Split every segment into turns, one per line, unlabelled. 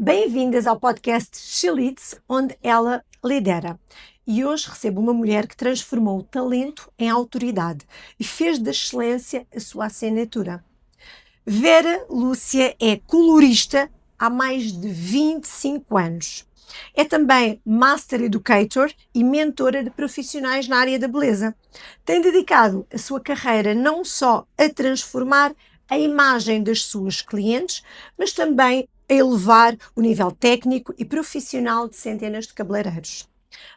Bem-vindas ao podcast She Leads, onde ela lidera. E hoje recebo uma mulher que transformou o talento em autoridade e fez da excelência a sua assinatura. Vera Lúcia é colorista há mais de 25 anos. É também Master Educator e mentora de profissionais na área da beleza. Tem dedicado a sua carreira não só a transformar a imagem das suas clientes, mas também a elevar o nível técnico e profissional de centenas de cabeleireiros.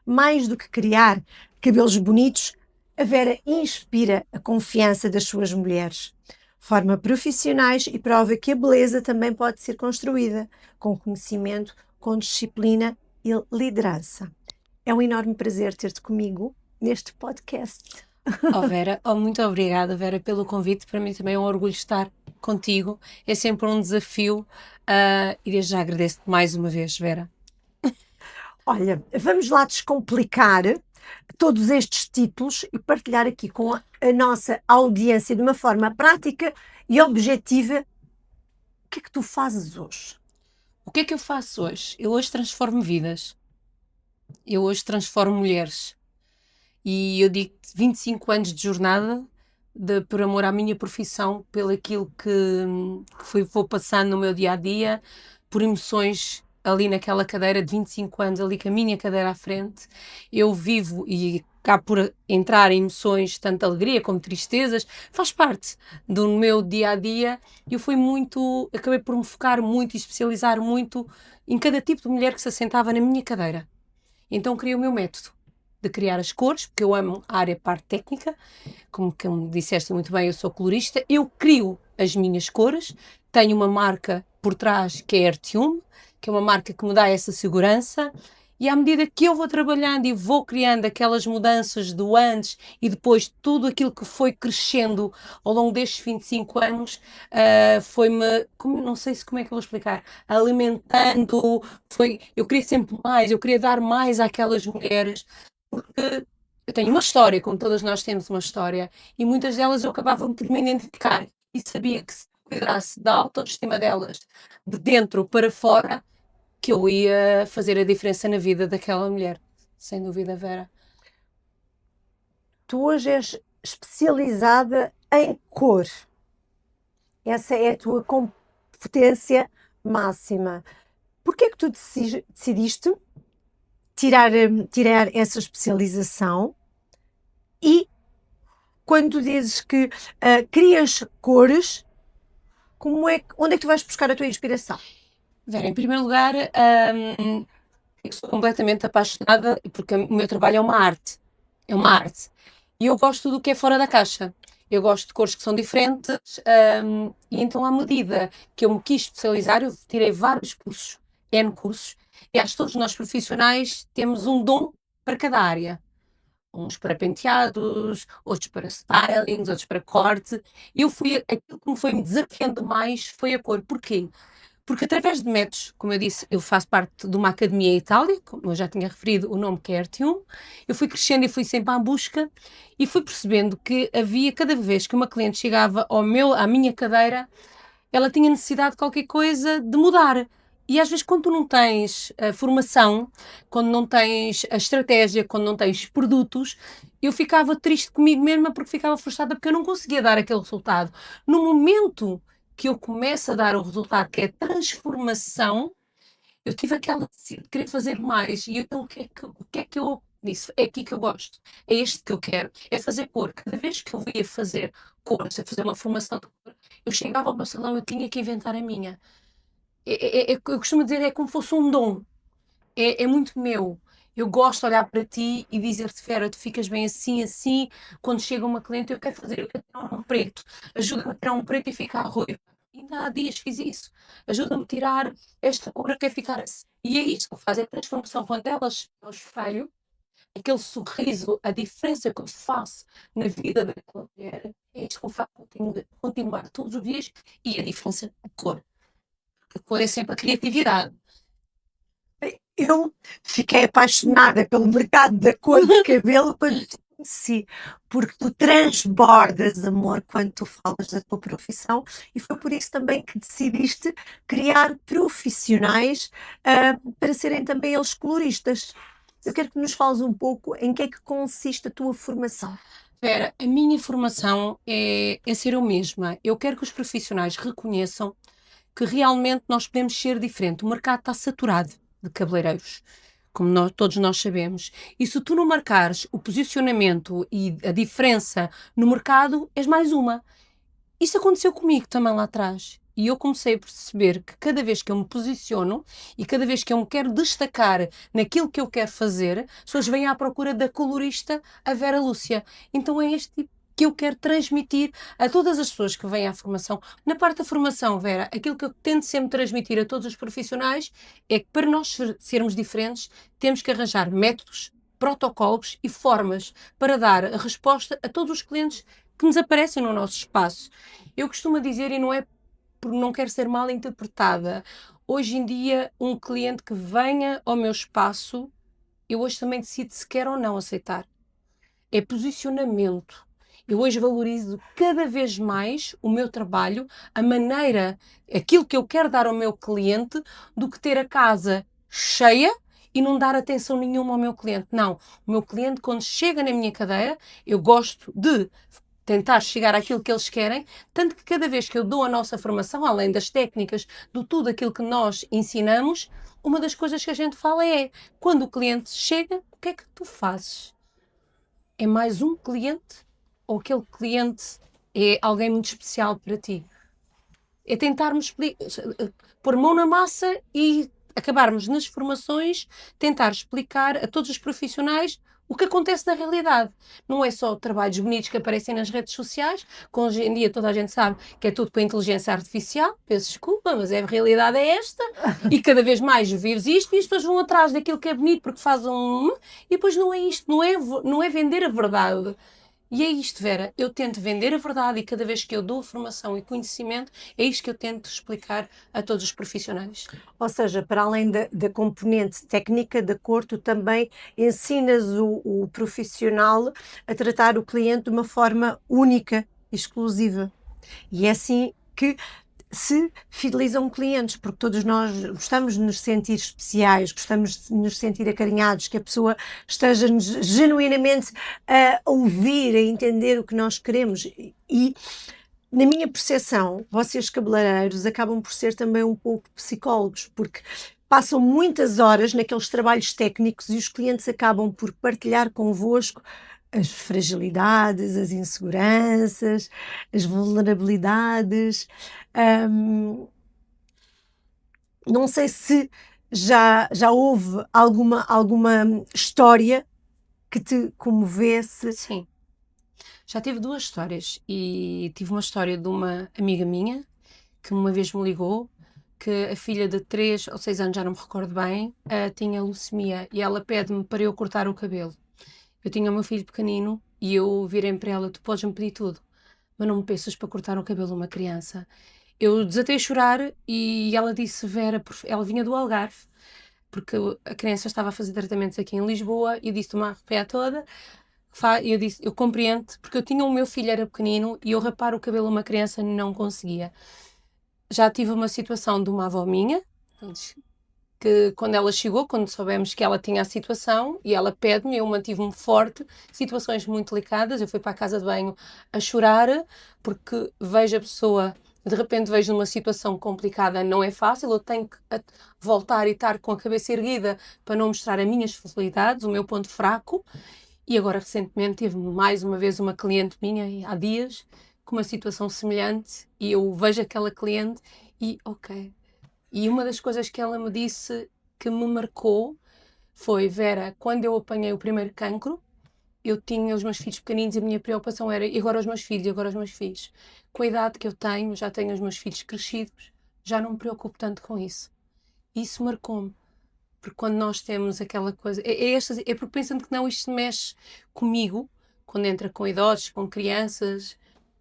Mais do que criar cabelos bonitos, a Vera inspira a confiança das suas mulheres. Forma profissionais e prova que a beleza também pode ser construída com conhecimento, com disciplina e liderança. É um enorme prazer ter-te comigo neste podcast.
Vera, muito obrigada, Vera, pelo convite. Para mim também é um orgulho estar contigo. É sempre um desafio e desde já agradeço-te mais uma vez, Vera.
Olha, vamos lá descomplicar todos estes títulos e partilhar aqui com a nossa audiência de uma forma prática e objetiva. O que é que tu fazes hoje?
O que é que eu faço hoje? Eu hoje transformo vidas. Eu hoje transformo mulheres. E eu digo-te 25 anos de jornada por amor à minha profissão, pelo aquilo que vou passando no meu dia-a-dia, por emoções ali naquela cadeira de 25 anos, ali com a minha cadeira à frente. Eu vivo e acabo por entrar em emoções, tanto alegria como tristezas, faz parte do meu dia-a-dia. Eu acabei por me focar muito e especializar muito em cada tipo de mulher que se assentava na minha cadeira. Então criei o meu método de criar as cores, porque eu amo a área parte técnica, como disseste muito bem, eu sou colorista, eu crio as minhas cores, tenho uma marca por trás que é Artium, que é uma marca que me dá essa segurança, e à medida que eu vou trabalhando e vou criando aquelas mudanças do antes e depois tudo aquilo que foi crescendo ao longo destes 25 anos, foi-me, não sei como é que eu vou explicar, alimentando, eu queria sempre mais, eu queria dar mais àquelas mulheres, porque eu tenho uma história, como todas nós temos uma história, e muitas delas eu acabava por me identificar e sabia que se cuidasse da autoestima delas, de dentro para fora, que eu ia fazer a diferença na vida daquela mulher. Sem dúvida, Vera.
Tu hoje és especializada em cor. Essa é a tua competência máxima. Por que é que tu decidiste tirar essa especialização? E quando tu dizes que crias cores, onde é que tu vais buscar a tua inspiração?
Vera, em primeiro lugar, eu sou completamente apaixonada porque o meu trabalho é uma arte. É uma arte. E eu gosto do que é fora da caixa. Eu gosto de cores que são diferentes e então à medida que eu me quis especializar, eu tirei vários cursos, N cursos, e acho que todos nós profissionais temos um dom para cada área. Uns para penteados, outros para stylings, outros para corte. Aquilo que me foi me desafiando mais foi a cor. Porquê? Porque através de métodos, como eu disse, eu faço parte de uma academia em Itália, como eu já tinha referido, o nome que é Artium. Eu fui crescendo e fui sempre à busca e fui percebendo que havia, cada vez que uma cliente chegava à minha cadeira, ela tinha necessidade de qualquer coisa de mudar. E às vezes quando tu não tens a formação, quando não tens a estratégia, quando não tens produtos, eu ficava triste comigo mesma porque ficava frustrada porque eu não conseguia dar aquele resultado. No momento que eu começo a dar o resultado, que é transformação, eu tive aquela necessidade de querer fazer mais. E então o que é que eu disse? É aqui que eu gosto. É este que eu quero. É fazer cor. Cada vez que eu ia fazer cores, a fazer uma formação de cor, eu chegava ao meu salão, eu tinha que inventar a minha. Eu costumo dizer, é como se fosse um dom. É muito meu. Eu gosto de olhar para ti e dizer-te, Vera, tu ficas bem assim, assim. Quando chega uma cliente, eu quero tirar um preto. Ajuda-me a tirar um preto e ficar ruiva. Ainda há dias fiz isso. Ajuda-me a tirar esta cor, eu quero ficar assim. E é isso que faz a transformação. Quando elas ao espelho, aquele sorriso, a diferença que eu faço na vida daquela mulher, é isso que eu faço continuar todos os dias. E a diferença, a cor. A cor é sempre a criatividade.
Eu fiquei apaixonada pelo mercado da cor de cabelo quando te conheci porque tu transbordas amor quando tu falas da tua profissão e foi por isso também que decidiste criar profissionais, para serem também eles coloristas. Eu quero que nos fales um pouco em que é que consiste a tua formação.
Vera, a minha formação é ser eu mesma. Eu quero que os profissionais reconheçam que realmente nós podemos ser diferente. O mercado está saturado de cabeleireiros, como todos nós sabemos. E se tu não marcares o posicionamento e a diferença no mercado, és mais uma. Isso aconteceu comigo também lá atrás. E eu comecei a perceber que cada vez que eu me posiciono e cada vez que eu me quero destacar naquilo que eu quero fazer, as pessoas vêm à procura da colorista, a Vera Lúcia. Então é este tipo que eu quero transmitir a todas as pessoas que vêm à formação. Na parte da formação, Vera, aquilo que eu tento sempre transmitir a todos os profissionais é que para nós sermos diferentes, temos que arranjar métodos, protocolos e formas para dar a resposta a todos os clientes que nos aparecem no nosso espaço. Eu costumo dizer, e não é porque não quero ser mal interpretada, hoje em dia, um cliente que venha ao meu espaço, eu hoje também decido se quer ou não aceitar. É posicionamento. Eu hoje valorizo cada vez mais o meu trabalho, a maneira, aquilo que eu quero dar ao meu cliente, do que ter a casa cheia e não dar atenção nenhuma ao meu cliente. Não. O meu cliente, quando chega na minha cadeira, eu gosto de tentar chegar àquilo que eles querem, tanto que cada vez que eu dou a nossa formação, além das técnicas, de tudo aquilo que nós ensinamos, uma das coisas que a gente fala é, quando o cliente chega, o que é que tu fazes? É mais um cliente ou aquele cliente é alguém muito especial para ti? É tentarmos pôr mão na massa e acabarmos nas formações, tentar explicar a todos os profissionais o que acontece na realidade. Não é só trabalhos bonitos que aparecem nas redes sociais, que hoje em dia toda a gente sabe que é tudo para a inteligência artificial, peço desculpa, mas a realidade é esta, e cada vez mais vives isto e as pessoas vão atrás daquilo que é bonito porque fazem e depois não é isto, não é vender a verdade. E é isto, Vera, eu tento vender a verdade e cada vez que eu dou formação e conhecimento, é isto que eu tento explicar a todos os profissionais.
Ou seja, para além da componente técnica da cor, tu também ensinas o profissional a tratar o cliente de uma forma única, exclusiva. E é assim que se fidelizam clientes, porque todos nós gostamos de nos sentir especiais, gostamos de nos sentir acarinhados, que a pessoa esteja genuinamente a ouvir, a entender o que nós queremos. E, na minha percepção, vocês cabeleireiros acabam por ser também um pouco psicólogos, porque passam muitas horas naqueles trabalhos técnicos e os clientes acabam por partilhar convosco as fragilidades, as inseguranças, as vulnerabilidades. Hum, não sei se já houve alguma história que te comovesse.
Sim. Já tive duas histórias e tive uma história de uma amiga minha que uma vez me ligou que a filha de 3 ou 6 anos, já não me recordo bem, tinha leucemia e ela pede-me para eu cortar o cabelo. Eu tinha o meu filho pequenino e eu virei para ela, tu podes-me pedir tudo, mas não me peças para cortar o cabelo de uma criança. Eu desatei a chorar e ela disse, Vera, ela vinha do Algarve, porque a criança estava a fazer tratamentos aqui em Lisboa e disse-te uma arrepia toda. Eu disse, eu compreendo, porque eu tinha o meu filho, era pequenino, e eu rapar o cabelo a uma criança não conseguia. Já tive uma situação de uma avó minha, que quando ela chegou, quando soubemos que ela tinha a situação, e ela pede-me, eu mantive-me forte, situações muito delicadas, eu fui para a casa de banho a chorar, porque vejo a pessoa, de repente vejo numa situação complicada, não é fácil, eu tenho que voltar e estar com a cabeça erguida para não mostrar as minhas facilidades, o meu ponto fraco. E agora, recentemente, tive mais uma vez uma cliente minha, há dias, com uma situação semelhante, e eu vejo aquela cliente e, ok. E uma das coisas que ela me disse que me marcou foi, Vera, quando eu apanhei o primeiro cancro, eu tinha os meus filhos pequeninos e a minha preocupação era, e agora os meus filhos, e agora os meus filhos. Com a idade que eu tenho, já tenho os meus filhos crescidos, já não me preocupo tanto com isso. Isso marcou-me. Porque quando nós temos aquela coisa... É porque pensando que não, isto mexe comigo, quando entra com idosos, com crianças,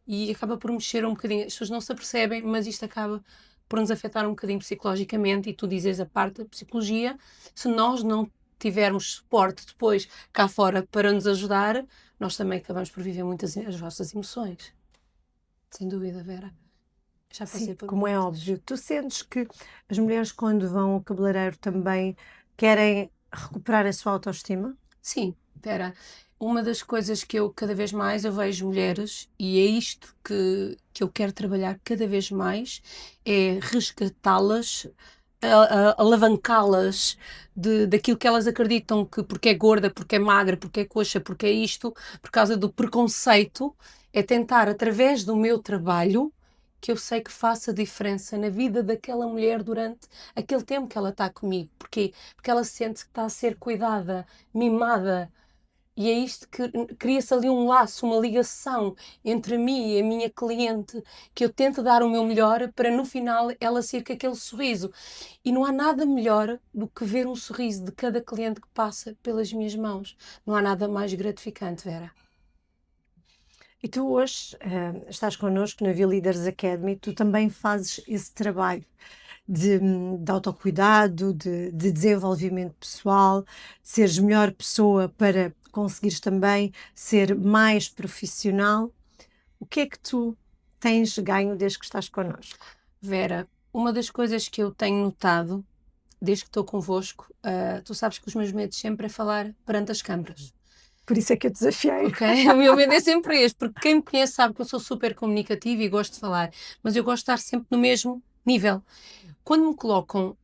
e acaba por mexer um bocadinho. As pessoas não se apercebem, mas isto acaba por nos afetar um bocadinho psicologicamente, e tu dizes a parte da psicologia, se nós não tivermos suporte depois cá fora para nos ajudar, nós também acabamos por viver muitas as vossas emoções. Sem dúvida, Vera. Já passei
Sim,
por
como é
muitas.
óbvio. Tu sentes que as mulheres, quando vão ao cabeleireiro, também querem recuperar a sua autoestima?
Sim, Vera. Uma das coisas que eu cada vez mais eu vejo mulheres, e é isto que eu quero trabalhar cada vez mais, é resgatá-las, alavancá-las daquilo que elas acreditam que porque é gorda, porque é magra, porque é coxa, porque é isto, por causa do preconceito, é tentar, através do meu trabalho, que eu sei que faça diferença na vida daquela mulher durante aquele tempo que ela está comigo. Porquê? Porque ela sente que está a ser cuidada, mimada. E é isto que cria-se ali um laço, uma ligação entre mim e a minha cliente, que eu tento dar o meu melhor para no final ela ser com aquele sorriso. E não há nada melhor do que ver um sorriso de cada cliente que passa pelas minhas mãos. Não há nada mais gratificante, Vera.
E tu hoje estás connosco na V Leaders Academy, tu também fazes esse trabalho de autocuidado, de desenvolvimento pessoal, seres melhor pessoa para conseguires também ser mais profissional. O que é que tu tens ganho desde que estás connosco?
Vera, uma das coisas que eu tenho notado desde que estou convosco, tu sabes que os meus medos sempre é falar perante as câmaras.
Por isso é que eu desafiei.
Ok? O meu medo é sempre este, porque quem me conhece sabe que eu sou super comunicativa e gosto de falar, mas eu gosto de estar sempre no mesmo nível. Quando me colocam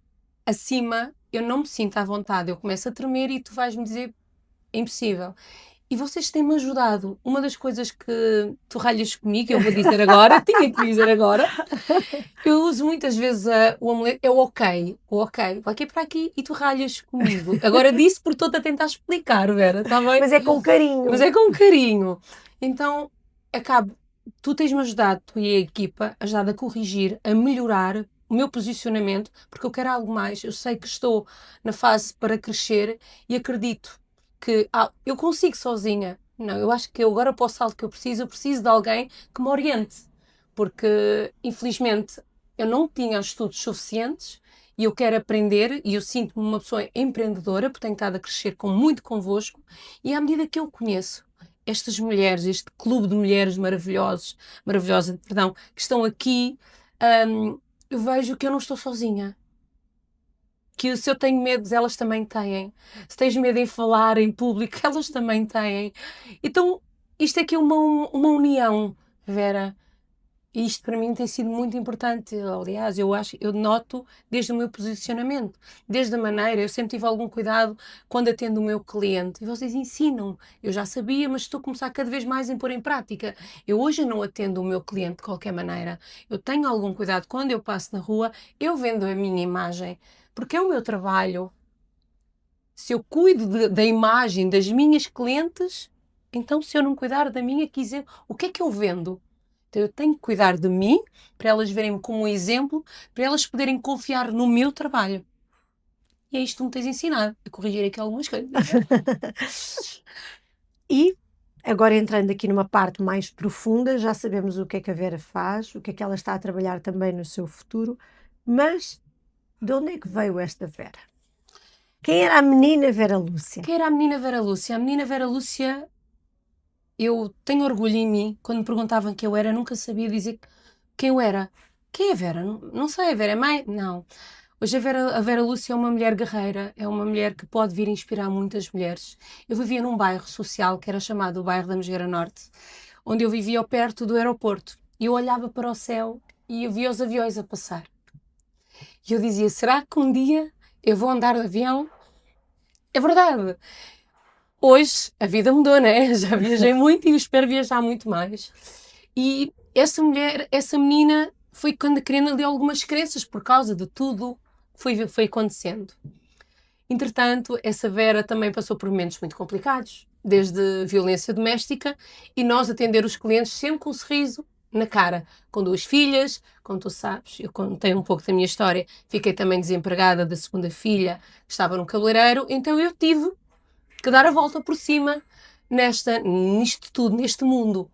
acima, eu não me sinto à vontade, eu começo a tremer e tu vais-me dizer é impossível. E vocês têm-me ajudado. Uma das coisas que tu ralhas comigo, eu vou dizer agora, tinha que dizer agora, eu uso muitas vezes o amuleto, é o ok, vai aqui para aqui e tu ralhas comigo. Agora disse porque estou-te a tentar explicar, Vera, está bem?
Mas é com carinho.
Mas é com carinho. Então, acabo, tu tens-me ajudado, tu e a equipa, ajudado a corrigir, a melhorar o meu posicionamento, porque eu quero algo mais. Eu sei que estou na fase para crescer e acredito que eu consigo sozinha. Não, eu acho que eu agora para o salto que eu preciso de alguém que me oriente. Porque, infelizmente, eu não tinha estudos suficientes e eu quero aprender e eu sinto-me uma pessoa empreendedora, porque tenho estado a crescer muito convosco e à medida que eu conheço estas mulheres, este clube de mulheres maravilhosas, perdão, que estão aqui, eu vejo que eu não estou sozinha. Que se eu tenho medos, elas também têm. Se tens medo em falar em público, elas também têm. Então, isto é que é uma união, Vera. E isto para mim tem sido muito importante. Aliás, eu noto desde o meu posicionamento, desde a maneira, eu sempre tive algum cuidado quando atendo o meu cliente. E vocês ensinam. Eu já sabia, mas estou a começar cada vez mais a pôr em prática. Eu hoje não atendo o meu cliente de qualquer maneira. Eu tenho algum cuidado quando eu passo na rua, eu vendo a minha imagem, porque é o meu trabalho. Se eu cuido da imagem das minhas clientes, então se eu não cuidar da minha, quiser, o que é que eu vendo? Então eu tenho que cuidar de mim, para elas verem-me como um exemplo, para elas poderem confiar no meu trabalho. E é isto que me tens ensinado, a corrigir aqui algumas coisas.
E agora entrando aqui numa parte mais profunda, já sabemos o que é que a Vera faz, o que é que ela está a trabalhar também no seu futuro, mas de onde é que veio esta Vera? Quem era a menina Vera Lúcia?
Quem era a menina Vera Lúcia? A menina Vera Lúcia, eu tenho orgulho em mim. Quando me perguntavam quem eu era, nunca sabia dizer quem eu era. Quem é a Vera? Não sei, a Vera é mãe? Não. Hoje a Vera Lúcia é uma mulher guerreira, é uma mulher que pode vir inspirar muitas mulheres. Eu vivia num bairro social que era chamado o bairro da Mosgueira Norte, onde eu vivia ao perto do aeroporto. E eu olhava para o céu e eu via os aviões a passar. E eu dizia, será que um dia eu vou andar de avião? É verdade. Hoje a vida mudou, né? Já viajei muito e espero viajar muito mais. E essa mulher, essa menina, foi quando criando ali algumas crenças por causa de tudo que foi acontecendo. Entretanto, essa Vera também passou por momentos muito complicados, desde violência doméstica e nós atender os clientes sempre com um sorriso na cara, com duas filhas, como tu sabes, eu contei um pouco da minha história, fiquei também desempregada da segunda filha, que estava no cabeleireiro, então eu tive que dar a volta por cima nisto tudo, neste mundo.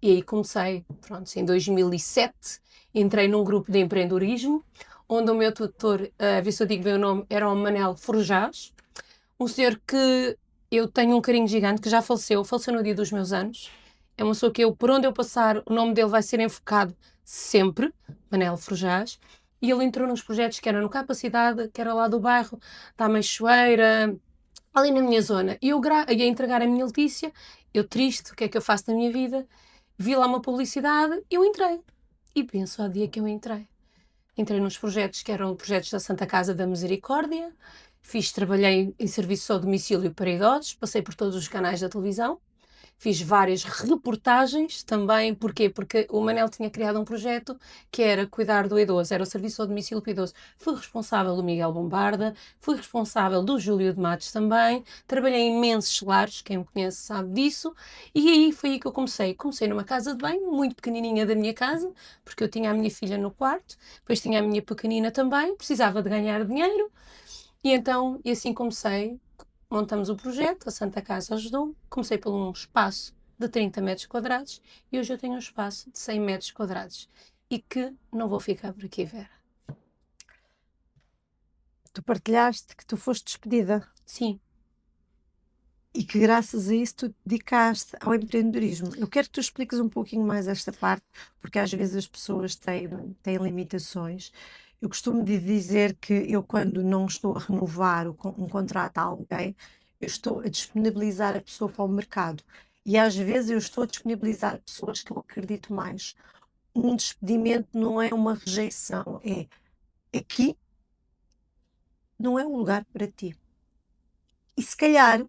E aí comecei, pronto, em 2007, entrei num grupo de empreendedorismo, onde o meu tutor, a ver se eu digo bem o nome, era o Manel Forjás, Um senhor que eu tenho um carinho gigante, que já faleceu no dia dos meus anos. É uma pessoa que eu, por onde eu passar, o nome dele vai ser enfocado sempre, Manel Frujás. E ele entrou nos projetos que era no Capacidade, que era lá do bairro, da Meixoeira, ali na minha zona. E eu ia entregar a minha Letícia, eu triste, o que é que eu faço da minha vida? Vi lá uma publicidade, eu entrei. E penso ao dia que eu entrei. Entrei nos projetos que eram projetos da Santa Casa da Misericórdia, trabalhei em serviço ao domicílio para idosos, passei por todos os canais da televisão, fiz várias reportagens também. Porquê? Porque o Manel tinha criado um projeto que era cuidar do idoso, era o serviço ao domicílio para idoso. Fui responsável do Miguel Bombarda, fui responsável do Júlio de Matos também, trabalhei em imensos lares, quem me conhece sabe disso, e aí foi aí que eu comecei. Comecei numa casa de banho, muito pequenininha da minha casa, porque eu tinha a minha filha no quarto, depois tinha a minha pequenina também, precisava de ganhar dinheiro, e assim comecei. Montamos o projeto, a Santa Casa ajudou. Comecei por um espaço de 30 metros quadrados e hoje eu tenho um espaço de 100 metros quadrados. E que não vou ficar por aqui, Vera.
Tu partilhaste que tu foste despedida.
Sim.
E que graças a isso tu te dedicaste ao empreendedorismo. Eu quero que tu expliques um pouquinho mais esta parte, porque às vezes as pessoas têm limitações. Eu costumo de dizer que eu, quando não estou a renovar um contrato a alguém, eu estou a disponibilizar a pessoa para o mercado. E às vezes eu estou a disponibilizar pessoas que eu acredito mais. Um despedimento não é uma rejeição, é aqui não é um lugar para ti. E se calhar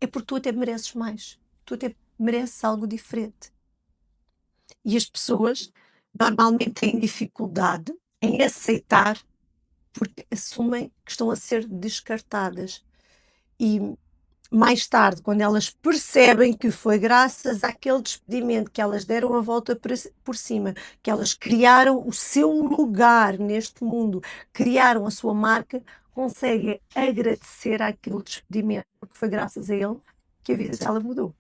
é porque tu até mereces mais. Tu até mereces algo diferente. E as pessoas normalmente têm dificuldade em aceitar porque assumem que estão a ser descartadas. E mais tarde, quando elas percebem que foi graças àquele despedimento que elas deram a volta por cima, que elas criaram o seu lugar neste mundo, criaram a sua marca, conseguem agradecer àquele despedimento, porque foi graças a ele que a vida dela mudou.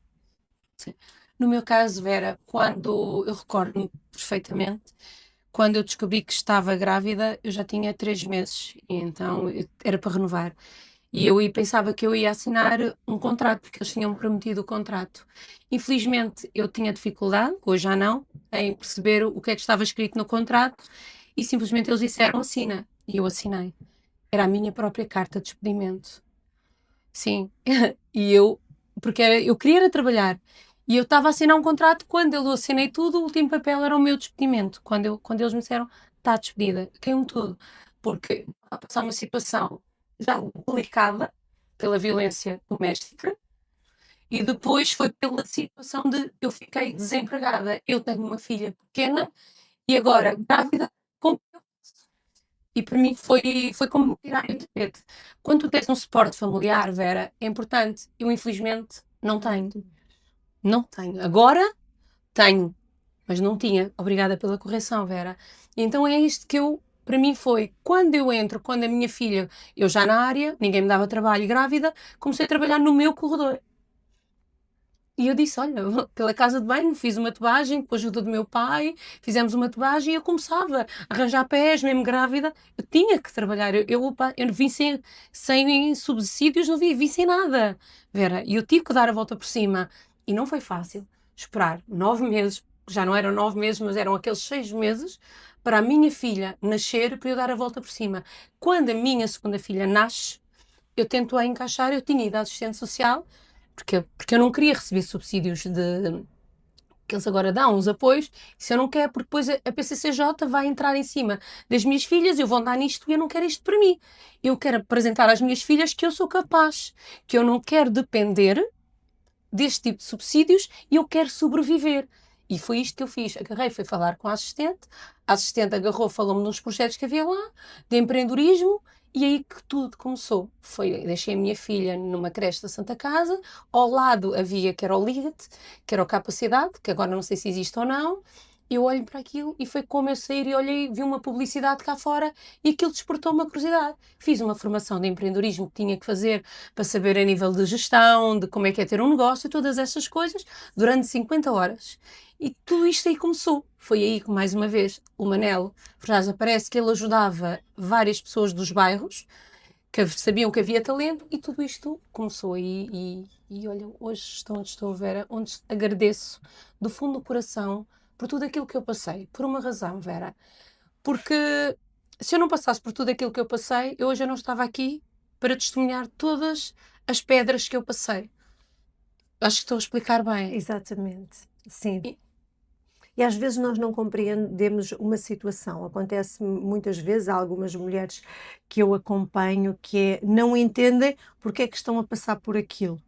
Sim. No meu caso, Vera, quando eu recordo-me perfeitamente, quando eu descobri que estava grávida, eu já tinha 3 meses, e então era para renovar. E eu pensava que eu ia assinar um contrato, porque eles tinham prometido o contrato. Infelizmente, eu tinha dificuldade, hoje já não, em perceber o que é que estava escrito no contrato, e simplesmente eles disseram assina, e eu assinei. Era a minha própria carta de despedimento. Sim, porque eu queria era trabalhar, e eu estava a assinar um contrato. Quando eu assinei tudo, o último papel era o meu despedimento, quando eles me disseram, está despedida, caiu-me tudo, porque a passar uma situação já delicada pela violência doméstica, e depois foi pela situação de eu fiquei desempregada. Eu tenho uma filha pequena e agora grávida com. E para mim foi como tirar o tapete. Quando tu tens um suporte familiar, Vera, é importante. Eu, infelizmente, não tenho. Não tenho. Agora tenho, mas não tinha. Obrigada pela correção, Vera. Então é isto que para mim foi, quando eu entro, quando a minha filha, eu já na área, ninguém me dava trabalho, grávida, comecei a trabalhar no meu corredor. E eu disse, olha, pela casa de banho, fiz uma tubagem, com a ajuda do meu pai, fizemos uma tubagem e eu começava a arranjar pés, mesmo grávida, eu tinha que trabalhar, eu vim sem subsídios, não vim sem nada, Vera, e eu tive que dar a volta por cima. E não foi fácil esperar 9 meses, já não eram 9 meses, mas eram aqueles 6 meses, para a minha filha nascer, para eu dar a volta por cima. Quando a minha segunda filha nasce, eu tento a encaixar, eu tinha ido à assistente social, porque eu não queria receber subsídios que eles agora dão, os apoios, isso eu não quero, porque depois a PCCJ vai entrar em cima das minhas filhas, eu vou andar nisto e eu não quero isto para mim. Eu quero apresentar às minhas filhas que eu sou capaz, que eu não quero depender deste tipo de subsídios e eu quero sobreviver. E foi isto que eu fiz. Agarrei, fui falar com a assistente agarrou, falou-me dos projetos que havia lá, de empreendedorismo, e aí que tudo começou. Deixei a minha filha numa creche da Santa Casa, ao lado havia, que era o Liga-te, que era o Capacidade, que agora não sei se existe ou não. Eu olho para aquilo e foi como eu sair e olhei, vi uma publicidade cá fora e aquilo despertou uma curiosidade. Fiz uma formação de empreendedorismo que tinha que fazer para saber a nível de gestão, de como é que é ter um negócio, todas essas coisas, durante 50 horas. E tudo isto aí começou. Foi aí que, mais uma vez, o Manel Frujás aparece, que ele ajudava várias pessoas dos bairros que sabiam que havia talento e tudo isto começou aí e olha, hoje estou onde estou, Vera, onde agradeço do fundo do coração por tudo aquilo que eu passei, por uma razão, Vera, porque se eu não passasse por tudo aquilo que eu passei, eu hoje não estava aqui para testemunhar todas as pedras que eu passei. Acho que estou a explicar bem.
Exatamente, sim.
E-
E às vezes nós não compreendemos uma situação. Acontece muitas vezes, há algumas mulheres que eu acompanho que não entendem porque é que estão a passar por aquilo.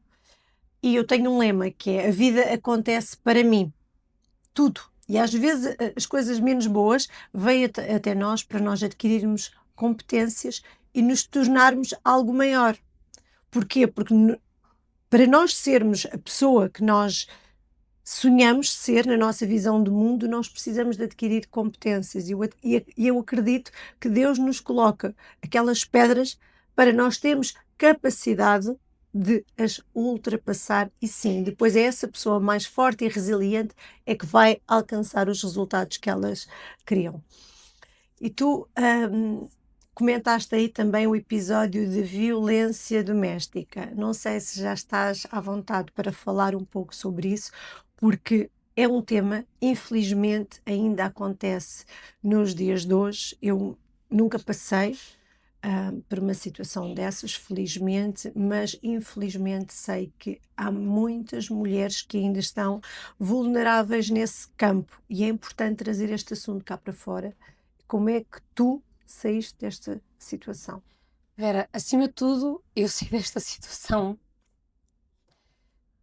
E eu tenho um lema que é: a vida acontece para mim, tudo. E às vezes as coisas menos boas vêm até nós para nós adquirirmos competências e nos tornarmos algo maior. Porquê? Porque para nós sermos a pessoa que nós sonhamos ser na nossa visão do mundo, nós precisamos de adquirir competências. E eu acredito que Deus nos coloca aquelas pedras para nós termos capacidade de as ultrapassar e sim, depois é essa pessoa mais forte e resiliente é que vai alcançar os resultados que elas queriam. E tu comentaste aí também o episódio de violência doméstica. Não sei se já estás à vontade para falar um pouco sobre isso, porque é um tema, infelizmente, ainda acontece nos dias de hoje. Eu nunca passei por uma situação dessas, felizmente, mas infelizmente sei que há muitas mulheres que ainda estão vulneráveis nesse campo e é importante trazer este assunto cá para fora. Como é que tu saíste desta situação?
Vera, acima de tudo, eu saí desta situação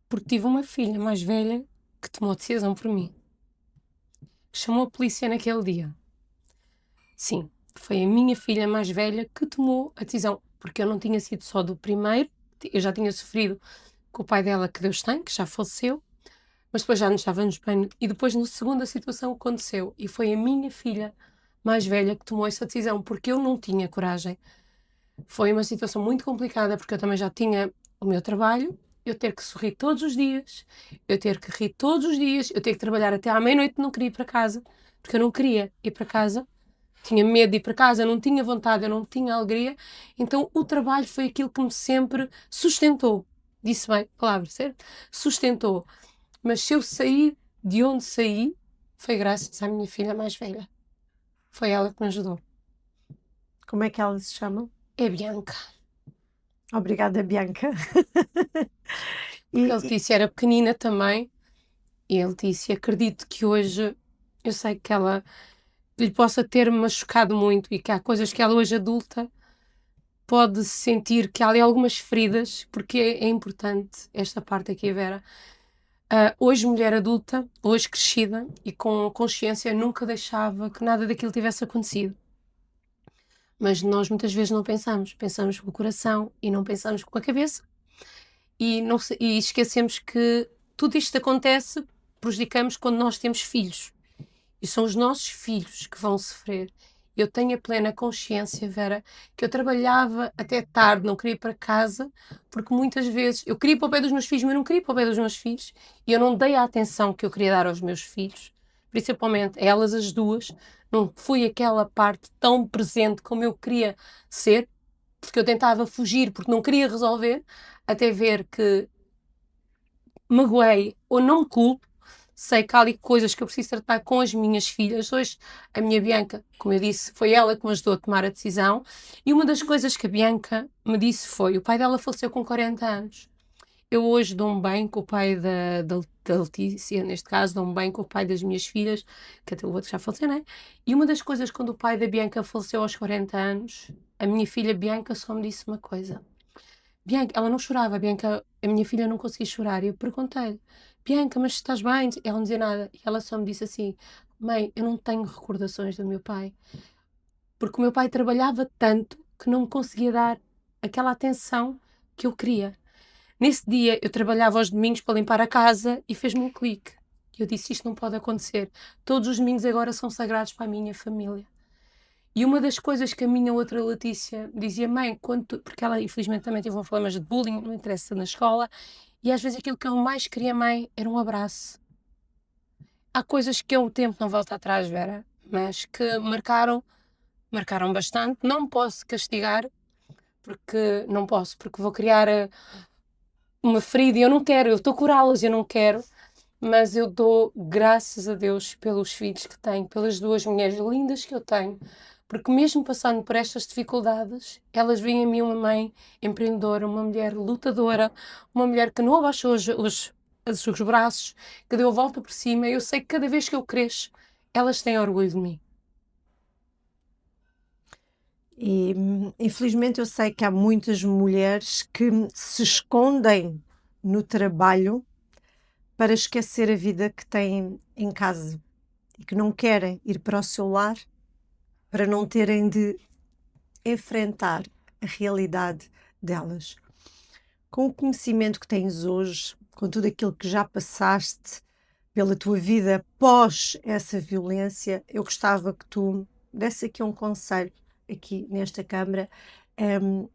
porque tive uma filha mais velha que tomou decisão por mim. Chamou a polícia naquele dia. Sim, foi a minha filha mais velha que tomou a decisão, porque eu não tinha sido só do primeiro, eu já tinha sofrido com o pai dela, que Deus tem, que já faleceu, mas depois já não estávamos bem. E depois, na segunda situação, aconteceu. E foi a minha filha mais velha que tomou essa decisão, porque eu não tinha coragem. Foi uma situação muito complicada, porque eu também já tinha o meu trabalho, eu ter que sorrir todos os dias, eu ter que rir todos os dias, eu ter que trabalhar até à meia-noite, não queria ir para casa, porque eu não queria ir para casa, tinha medo de ir para casa, eu não tinha vontade, eu não tinha alegria, então o trabalho foi aquilo que me sempre sustentou. Disse bem a palavra, certo? Sustentou. Mas se eu sair de onde saí, foi graças à minha filha mais velha. Foi ela que me ajudou.
Como é que ela se chama?
É Bianca.
Obrigada, Bianca.
Porque a
E,
Letícia era pequenina também. E a Letícia, acredito que hoje, eu sei que ela lhe possa ter machucado muito e que há coisas que ela hoje adulta pode sentir que há ali algumas feridas, porque é importante esta parte aqui, Vera. Hoje mulher adulta, hoje crescida e com consciência, nunca deixava que nada daquilo tivesse acontecido. Mas nós muitas vezes não pensamos, pensamos com o coração e não pensamos com a cabeça e esquecemos que tudo isto acontece, prejudicamos quando nós temos filhos. E são os nossos filhos que vão sofrer. Eu tenho a plena consciência, Vera, que eu trabalhava até tarde, não queria ir para casa, porque muitas vezes eu queria ir para o pé dos meus filhos, mas não queria ir para o pé dos meus filhos, e eu não dei a atenção que eu queria dar aos meus filhos, principalmente a elas as duas. Não fui aquela parte tão presente como eu queria ser, porque eu tentava fugir, porque não queria resolver, até ver que magoei ou não me culpo. Sei que há ali coisas que eu preciso tratar com as minhas filhas. Hoje, a minha Bianca, como eu disse, foi ela que me ajudou a tomar a decisão. E uma das coisas que a Bianca me disse foi: o pai dela faleceu com 40 anos. Eu hoje dou-me bem com o pai da Letícia, neste caso, dou-me bem com o pai das minhas filhas, que até o outro já faleceu, não é? E uma das coisas, quando o pai da Bianca faleceu aos 40 anos, a minha filha Bianca só me disse uma coisa. Bianca, ela não chorava, Bianca, a minha filha não conseguia chorar. E eu perguntei-lhe: Bianca, mas estás bem? Ela não dizia nada. E ela só me disse assim: mãe, eu não tenho recordações do meu pai. Porque o meu pai trabalhava tanto que não me conseguia dar aquela atenção que eu queria. Nesse dia, eu trabalhava aos domingos para limpar a casa e fez-me um clique. E eu disse: isto não pode acontecer. Todos os domingos agora são sagrados para a minha família. E uma das coisas que a minha outra Letícia dizia: mãe, porque ela infelizmente também teve problemas de bullying, não interessa, na escola, e às vezes aquilo que eu mais queria, mãe, era um abraço. Há coisas que o tempo não volta atrás, Vera, mas que marcaram bastante. Não me posso castigar, porque não posso, porque vou criar uma ferida e eu não quero, eu estou a curá-las, eu não quero. Mas eu dou graças a Deus pelos filhos que tenho, pelas duas mulheres lindas que eu tenho, porque mesmo passando por estas dificuldades, elas veem em mim uma mãe empreendedora, uma mulher lutadora, uma mulher que não abaixou os braços, que deu a volta por cima. Eu sei que cada vez que eu cresço, elas têm orgulho de mim.
E infelizmente eu sei que há muitas mulheres que se escondem no trabalho para esquecer a vida que têm em casa e que não querem ir para o seu lar para não terem de enfrentar a realidade delas. Com o conhecimento que tens hoje, com tudo aquilo que já passaste pela tua vida pós essa violência, eu gostava que tu desse aqui um conselho aqui nesta Câmara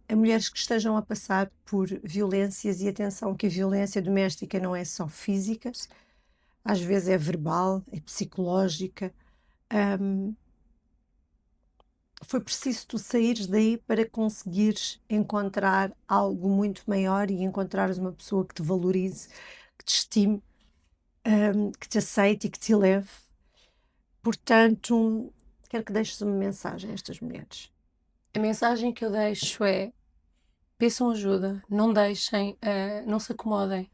a mulheres que estejam a passar por violências, e atenção que a violência doméstica não é só física, às vezes é verbal, é psicológica. Foi preciso tu saíres daí para conseguires encontrar algo muito maior e encontrares uma pessoa que te valorize, que te estime, que te aceite e que te leve. Portanto, quero que deixes uma mensagem a estas mulheres.
A mensagem que eu deixo é: peçam ajuda, não deixem, não se acomodem.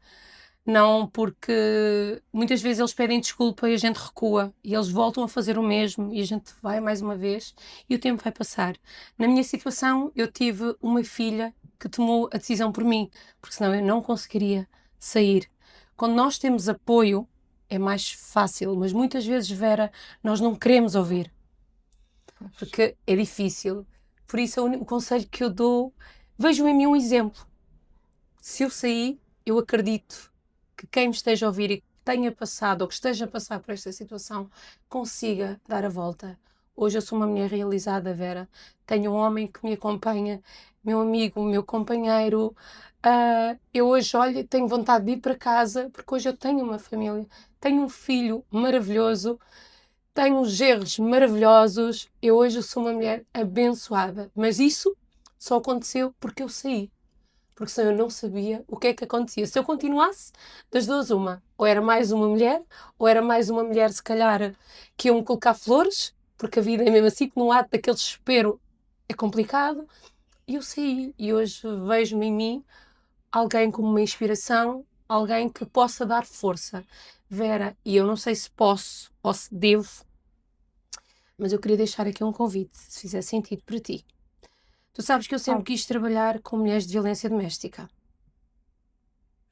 Não, porque muitas vezes eles pedem desculpa e a gente recua e eles voltam a fazer o mesmo e a gente vai mais uma vez e o tempo vai passar. Na minha situação, eu tive uma filha que tomou a decisão por mim, porque senão eu não conseguiria sair. Quando nós temos apoio, é mais fácil, mas muitas vezes, Vera, nós não queremos ouvir, porque é difícil. Por isso, o conselho que eu dou, vejam em mim um exemplo. Se eu saí, eu acredito que quem me esteja a ouvir e que tenha passado ou que esteja a passar por esta situação consiga dar a volta. Hoje eu sou uma mulher realizada, Vera. Tenho um homem que me acompanha, meu amigo, meu companheiro. Eu hoje, olho, tenho vontade de ir para casa porque hoje eu tenho uma família. Tenho um filho maravilhoso, tenho uns gerros maravilhosos. Eu hoje sou uma mulher abençoada. Mas isso só aconteceu porque eu saí. Porque senão eu não sabia o que é que acontecia. Se eu continuasse, das duas uma. Ou era mais uma mulher, ou era mais uma mulher, se calhar, que iam-me colocar flores, porque a vida é mesmo assim, que no ato daquele desespero é complicado. E eu saí. E hoje vejo-me em mim alguém como uma inspiração, alguém que possa dar força. Vera, e eu não sei se posso ou se devo, mas eu queria deixar aqui um convite, se fizer sentido para ti. Tu sabes que eu sempre quis trabalhar com mulheres de violência doméstica.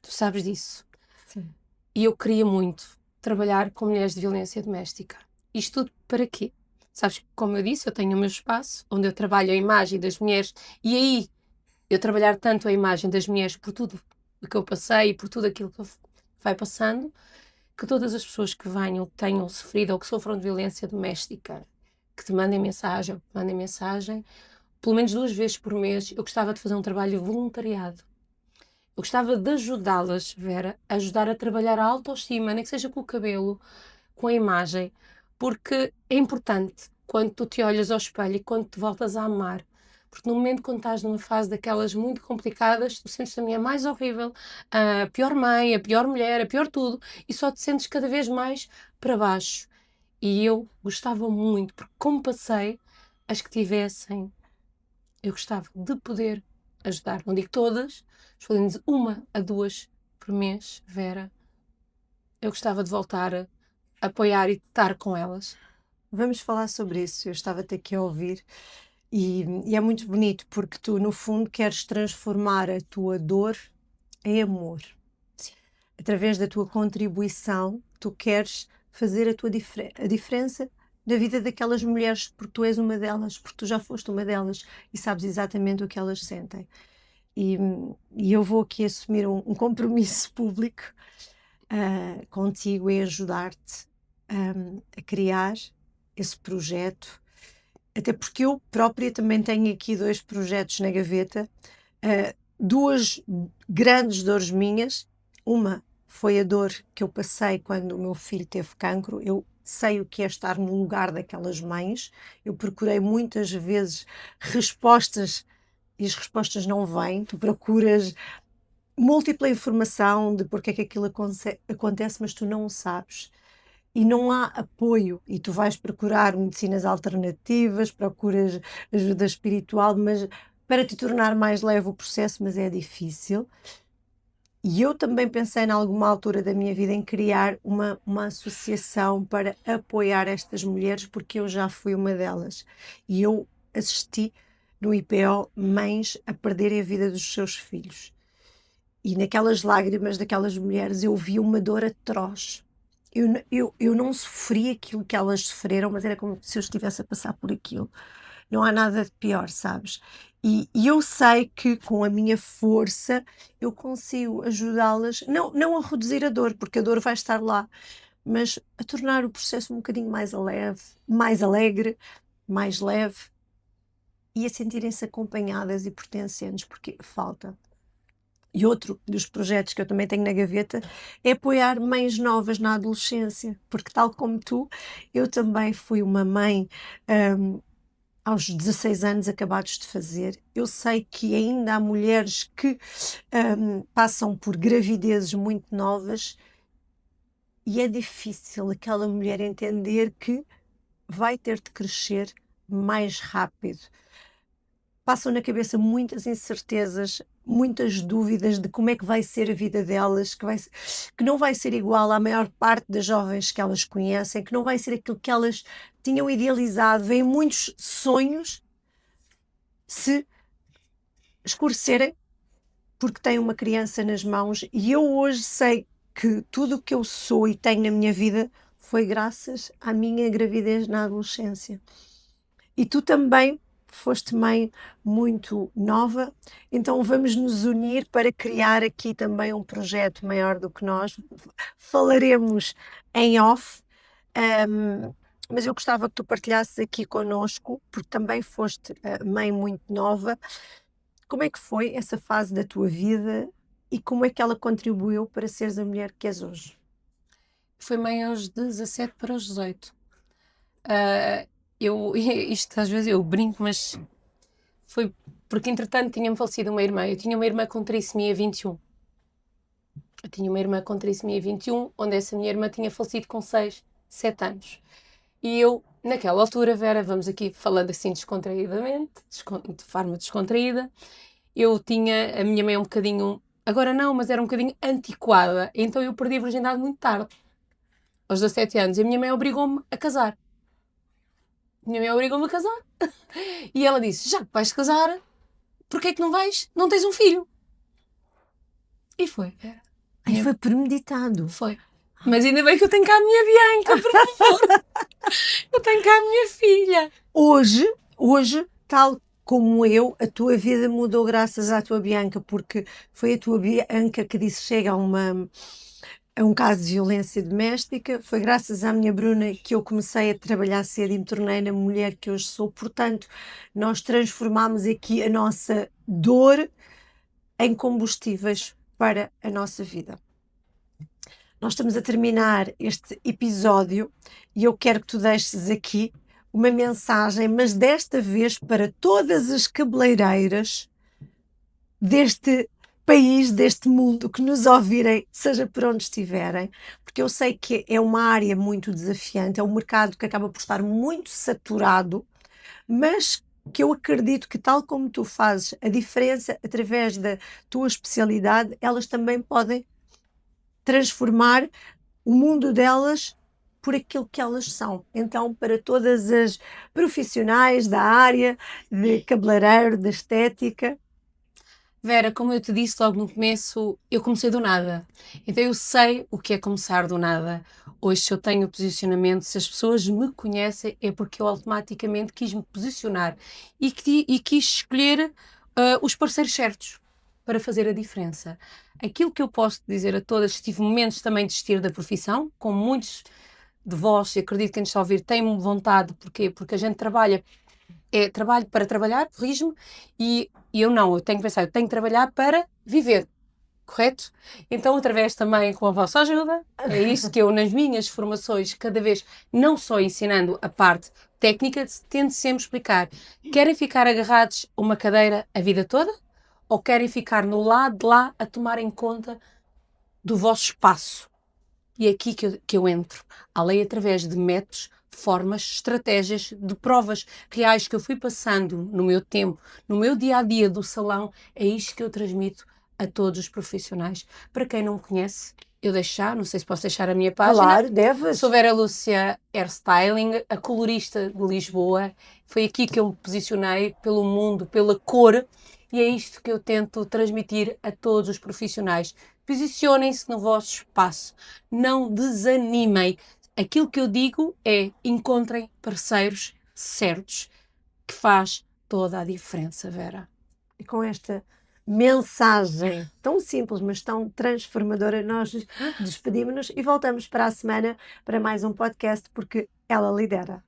Tu sabes disso.
Sim.
E eu queria muito trabalhar com mulheres de violência doméstica. Isto tudo para quê? Sabes que, como eu disse, eu tenho o meu espaço onde eu trabalho a imagem das mulheres e aí eu trabalhar tanto a imagem das mulheres por tudo o que eu passei e por tudo aquilo que vai passando, que todas as pessoas que venham, que tenham sofrido ou que sofram de violência doméstica, que te mandem mensagem, pelo menos 2 vezes por mês, eu gostava de fazer um trabalho voluntariado. Eu gostava de ajudá-las, Vera, a ajudar a trabalhar a autoestima, nem que seja com o cabelo, com a imagem, porque é importante quando tu te olhas ao espelho e quando te voltas a amar. Porque no momento quando estás numa fase daquelas muito complicadas, tu sentes também a mais horrível, a pior mãe, a pior mulher, a pior tudo, e só te sentes cada vez mais para baixo. E eu gostava muito, porque como passei, as que tivessem, eu gostava de poder ajudar. Não digo todas, escolhendo 1 a 2 por mês, Vera. Eu gostava de voltar a apoiar e estar com elas.
Vamos falar sobre isso. Eu estava-te aqui a ouvir e é muito bonito porque tu, no fundo, queres transformar a tua dor em amor.
Sim.
Através da tua contribuição, tu queres fazer a diferença na vida daquelas mulheres, porque tu és uma delas, porque tu já foste uma delas e sabes exatamente o que elas sentem. E, e eu vou aqui assumir um compromisso público contigo em ajudar-te a criar esse projeto, até porque eu própria também tenho aqui 2 projetos na gaveta, 2 grandes dores minhas. Uma foi a dor que eu passei quando o meu filho teve cancro. Eu sei o que é estar no lugar daquelas mães. Eu procurei muitas vezes respostas e as respostas não vêm, tu procuras múltipla informação de porque é que aquilo acontece, mas tu não o sabes. E não há apoio, e tu vais procurar medicinas alternativas, procuras ajuda espiritual, mas para te tornar mais leve o processo, mas é difícil. E eu também pensei, em alguma altura da minha vida, em criar uma associação para apoiar estas mulheres, porque eu já fui uma delas. E eu assisti no IPO mães a perderem a vida dos seus filhos. E naquelas lágrimas daquelas mulheres eu vi uma dor atroz. Eu não sofri aquilo que elas sofreram, mas era como se eu estivesse a passar por aquilo. Não há nada de pior, sabes? E eu sei que com a minha força eu consigo ajudá-las, não a reduzir a dor, porque a dor vai estar lá, mas a tornar o processo um bocadinho mais leve, mais alegre, mais leve e a sentirem-se acompanhadas e pertencentes, porque falta. E outro dos projetos que eu também tenho na gaveta é apoiar mães novas na adolescência, porque tal como tu, eu também fui uma mãe aos 16 anos acabados de fazer. Eu sei que ainda há mulheres que passam por gravidezes muito novas e é difícil aquela mulher entender que vai ter de crescer mais rápido. Passam na cabeça muitas incertezas, muitas dúvidas de como é que vai ser a vida delas, que não vai ser igual à maior parte das jovens que elas conhecem, que não vai ser aquilo que elas tinham idealizado. Vêm muitos sonhos se escurecerem porque têm uma criança nas mãos, e eu hoje sei que tudo o que eu sou e tenho na minha vida foi graças à minha gravidez na adolescência. E tu também foste mãe muito nova, então vamos nos unir para criar aqui também um projeto maior do que nós. Falaremos em off, mas eu gostava que tu partilhasses aqui connosco, porque também foste mãe muito nova. Como é que foi essa fase da tua vida e como é que ela contribuiu para seres a mulher que és hoje?
Foi mãe aos 17 para os 18. Isto às vezes eu brinco, mas foi porque entretanto tinha-me falecido uma irmã. Eu tinha uma irmã com trissomia 21. Eu tinha uma irmã com trissomia 21, onde essa minha irmã tinha falecido com 6, 7 anos. E eu, naquela altura, Vera, vamos aqui falando assim descontraídamente, de forma descontraída, a minha mãe um bocadinho, agora não, mas era um bocadinho antiquada, então eu perdi a virgindade muito tarde, aos 17 anos, e a minha mãe obrigou-me a casar. E ela disse, já que vais casar, porquê é que não vais? Não tens um filho. E foi.
Ai, foi premeditado.
Foi. Mas ainda bem que eu tenho cá a minha Bianca, por favor. Eu tenho cá a minha filha.
Hoje, tal como eu, a tua vida mudou graças à tua Bianca, porque foi a tua Bianca que disse chega a um caso de violência doméstica. Foi graças à minha Bruna que eu comecei a trabalhar cedo e me tornei na mulher que hoje sou. Portanto, nós transformámos aqui a nossa dor em combustíveis para a nossa vida. Nós estamos a terminar este episódio e eu quero que tu deixes aqui uma mensagem, mas desta vez para todas as cabeleireiras deste país, deste mundo, que nos ouvirem, seja por onde estiverem, porque eu sei que é uma área muito desafiante, é um mercado que acaba por estar muito saturado, mas que eu acredito que, tal como tu fazes a diferença através da tua especialidade, elas também podem transformar o mundo delas por aquilo que elas são. Então, para todas as profissionais da área de cabeleireiro, de estética.
Vera, como eu te disse logo no começo, eu comecei do nada. Então eu sei o que é começar do nada. Hoje, se eu tenho posicionamento, se as pessoas me conhecem, é porque eu automaticamente quis me posicionar e quis escolher os parceiros certos para fazer a diferença. Aquilo que eu posso dizer a todas, tive momentos também de desistir da profissão, com muitos de vós, e acredito que quem está a ouvir tem vontade. Porquê? Porque a gente trabalho para trabalhar, corrijo-me, e eu tenho que pensar, eu tenho que trabalhar para viver, correto? Então, através também com a vossa ajuda, é isto que eu nas minhas formações, cada vez, não só ensinando a parte técnica, tento sempre explicar. Querem ficar agarrados a uma cadeira a vida toda? Ou querem ficar no lado de lá a tomar em conta do vosso espaço? E é aqui que eu entro. Além através de métodos, formas, estratégias, de provas reais que eu fui passando no meu tempo, no meu dia-a-dia do salão, é isto que eu transmito a todos os profissionais. Para quem não me conhece, eu deixo já, não sei se posso deixar a minha página.
Claro, deves.
Sou Vera Lúcia Hairstyling, a colorista de Lisboa. Foi aqui que eu me posicionei pelo mundo, pela cor, e é isto que eu tento transmitir a todos os profissionais. Posicionem-se no vosso espaço, não desanimem. Aquilo que eu digo é encontrem parceiros certos, que faz toda a diferença, Vera.
E com esta mensagem tão simples, mas tão transformadora, nós despedimos-nos e voltamos para a semana para mais um podcast, porque ela lidera.